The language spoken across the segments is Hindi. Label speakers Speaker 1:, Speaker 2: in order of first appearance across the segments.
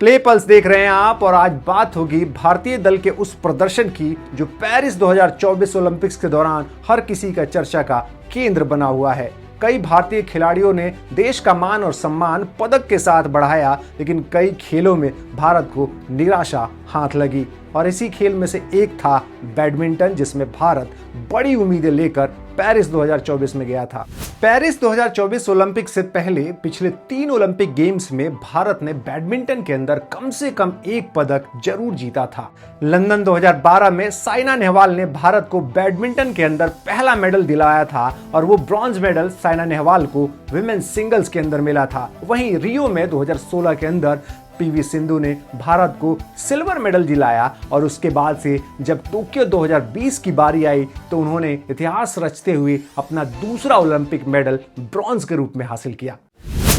Speaker 1: प्ले पल्स देख रहे हैं आप और आज बात होगी भारतीय दल के उस प्रदर्शन की जो पेरिस 2024 ओलंपिक्स के दौरान हर किसी का चर्चा का केंद्र बना हुआ है। कई भारतीय खिलाड़ियों ने देश का मान और सम्मान पदक के साथ बढ़ाया, लेकिन कई खेलों में भारत को निराशा हाथ लगी और इसी खेल में से एक था बैडमिंटन, जिसमें भारत बड़ी उम्मीदें लेकर पेरिस 2024 में गया था। पेरिस 2024 ओलंपिक से पहले पिछले 3 ओलंपिक गेम्स में भारत ने बैडमिंटन के अंदर कम से कम एक पदक जरूर जीता था। लंदन 2012 में साइना नेहवाल ने भारत को बैडमिंटन के अंदर पहला मेडल दिलाया था और वो ब्रॉन्ज मेडल साइना नेहवाल को विमेन्स सिंगल्स के अंदर मिला था। वहीं रियो में 2016 के अंदर पीवी सिंधु ने भारत को सिल्वर मेडल दिलाया और उसके बाद से जब टोक्यो 2020 की बारी आई तो उन्होंने इतिहास रचते हुए अपना दूसरा ओलंपिक मेडल ब्रॉन्ज के रूप में हासिल किया।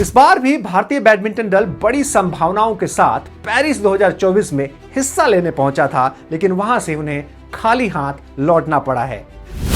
Speaker 1: इस बार भी भारतीय बैडमिंटन दल बड़ी संभावनाओं के साथ पेरिस 2024 में हिस्सा लेने पहुंचा था, लेकिन वहां से उन्हें खाली हाथ लौटना पड़ा है।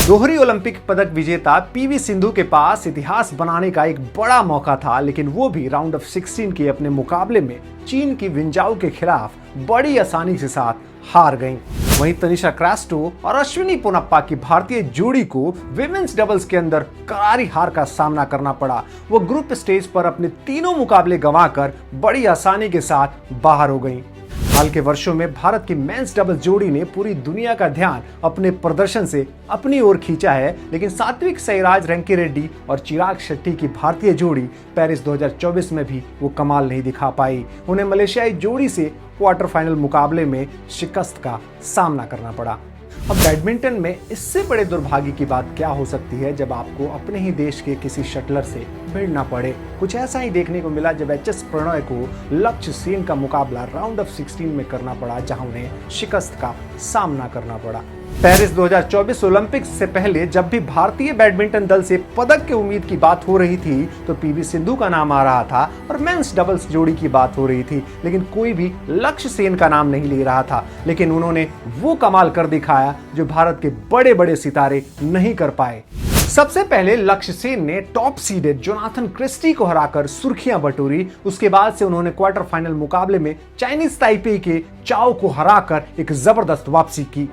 Speaker 1: दोहरी ओलंपिक पदक विजेता पीवी सिंधु के पास इतिहास बनाने का एक बड़ा मौका था, लेकिन वो भी राउंड ऑफ 16 के अपने मुकाबले में चीन की विंजाओ के खिलाफ बड़ी आसानी के साथ हार गईं। वहीं तनिषा क्रास्टो और अश्विनी पोनप्पा की भारतीय जोड़ी को विमेन्स डबल्स के अंदर करारी हार का सामना करना पड़ा। वो ग्रुप स्टेज पर अपने तीनों मुकाबले गंवाकर बड़ी आसानी के साथ बाहर हो गईं। हाल के वर्षों में भारत की मेंस डबल्स जोड़ी ने पूरी दुनिया का ध्यान अपने प्रदर्शन से अपनी ओर खींचा है, लेकिन सात्विक साईराज रंकीरेड्डी और चिराग शेट्टी की भारतीय जोड़ी पेरिस 2024 में भी वो कमाल नहीं दिखा पाई। उन्हें मलेशियाई जोड़ी से क्वार्टर फाइनल मुकाबले में शिकस्त का सामना करना पड़ा। अब बैडमिंटन में इससे बड़े दुर्भाग्य की बात क्या हो सकती है जब आपको अपने ही देश के किसी शटलर से भिड़ना पड़े। कुछ ऐसा ही देखने को मिला जब एच एस प्रणय को लक्ष्य सेन का मुकाबला राउंड ऑफ 16 में करना पड़ा, जहां उन्हें शिकस्त का सामना करना पड़ा। पेरिस 2024 ओलंपिक्स से पहले जब भी भारतीय बैडमिंटन दल से पदक की उम्मीद की बात हो रही थी तो पीवी सिंधु का नाम आ रहा था और मेंस डबल्स जोड़ी की बात हो रही थी, लेकिन कोई भी लक्ष्य सेन का नाम नहीं ले रहा था। लेकिन उन्होंने वो कमाल कर दिखाया जो भारत के बड़े बड़े सितारे नहीं कर पाए। सबसे पहले लक्ष्य सेन ने टॉप सीडेड जोनाथन क्रिस्टी को हराकर सुर्खियां बटोरी। उसके बाद से उन्होंने क्वार्टर फाइनल मुकाबले में चाइनीज ताइपे के चाओ को हराकर एक जबरदस्त वापसी की।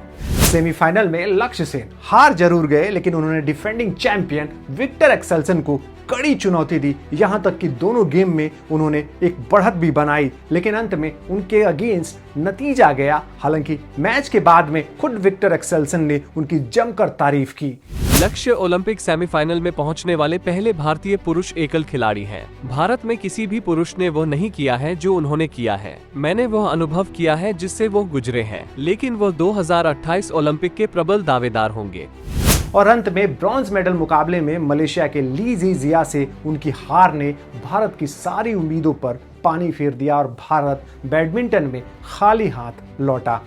Speaker 1: सेमीफाइनल में लक्ष्य सेन हार जरूर गए, लेकिन उन्होंने डिफेंडिंग चैंपियन विक्टर एक्सेल्सन को कड़ी चुनौती दी। यहां तक कि दोनों गेम में उन्होंने एक बढ़त भी बनाई, लेकिन अंत में उनके अगेंस्ट नतीजा गया। हालांकि मैच के बाद में खुद विक्टर एक्सेल्सन ने उनकी जमकर तारीफ की।
Speaker 2: लक्ष्य ओलंपिक सेमीफाइनल में पहुंचने वाले पहले भारतीय पुरुष एकल खिलाड़ी हैं। भारत में किसी भी पुरुष ने वो नहीं किया है जो उन्होंने किया है। मैंने वह अनुभव किया है जिससे वो गुजरे हैं, लेकिन वो 2028 ओलंपिक के प्रबल दावेदार होंगे।
Speaker 1: और अंत में ब्रॉन्ज मेडल मुकाबले में मलेशिया के ली जी जिया से उनकी हार ने भारत की सारी उम्मीदों पर पानी फेर दिया और भारत बैडमिंटन में खाली हाथ लौटा।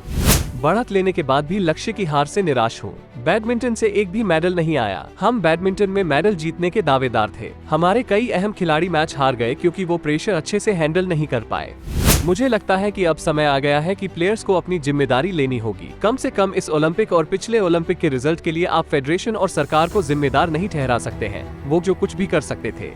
Speaker 2: बढ़त लेने के बाद भी लक्ष्य की हार से निराश हूँ। बैडमिंटन से एक भी मेडल नहीं आया। हम बैडमिंटन में मेडल जीतने के दावेदार थे। हमारे कई अहम खिलाड़ी मैच हार गए क्योंकि वो प्रेशर अच्छे से हैंडल नहीं कर पाए। मुझे लगता है कि अब समय आ गया है कि प्लेयर्स को अपनी जिम्मेदारी लेनी होगी। कम से कम इस ओलंपिक और पिछले ओलंपिक के रिजल्ट के लिए आप फेडरेशन और सरकार को जिम्मेदार नहीं ठहरा सकते हैं। वो जो कुछ भी कर सकते थे।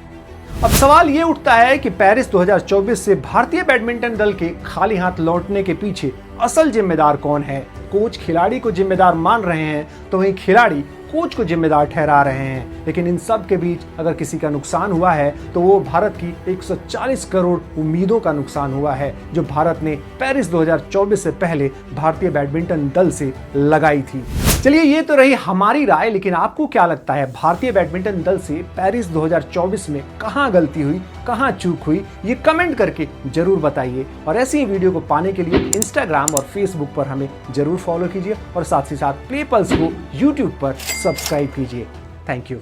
Speaker 1: अब सवाल ये उठता है कि पेरिस 2024 से भारतीय बैडमिंटन दल के खाली हाथ लौटने के पीछे असल जिम्मेदार कौन है? कोच खिलाड़ी को जिम्मेदार मान रहे हैं तो वहीं खिलाड़ी कोच को जिम्मेदार ठहरा रहे हैं। लेकिन इन सब के बीच अगर किसी का नुकसान हुआ है तो वो भारत की 140 करोड़ उम्मीदों का नुकसान हुआ है जो भारत ने पेरिस 2024 से पहले भारतीय बैडमिंटन दल से लगाई थी। चलिए, ये तो रही हमारी राय, लेकिन आपको क्या लगता है भारतीय बैडमिंटन दल से पेरिस 2024 में कहां गलती हुई, कहां चूक हुई? ये कमेंट करके जरूर बताइए और ऐसी ही वीडियो को पाने के लिए इंस्टाग्राम और फेसबुक पर हमें जरूर फॉलो कीजिए और साथ ही साथ प्ले पल्स को यूट्यूब पर सब्सक्राइब कीजिए। Thank you.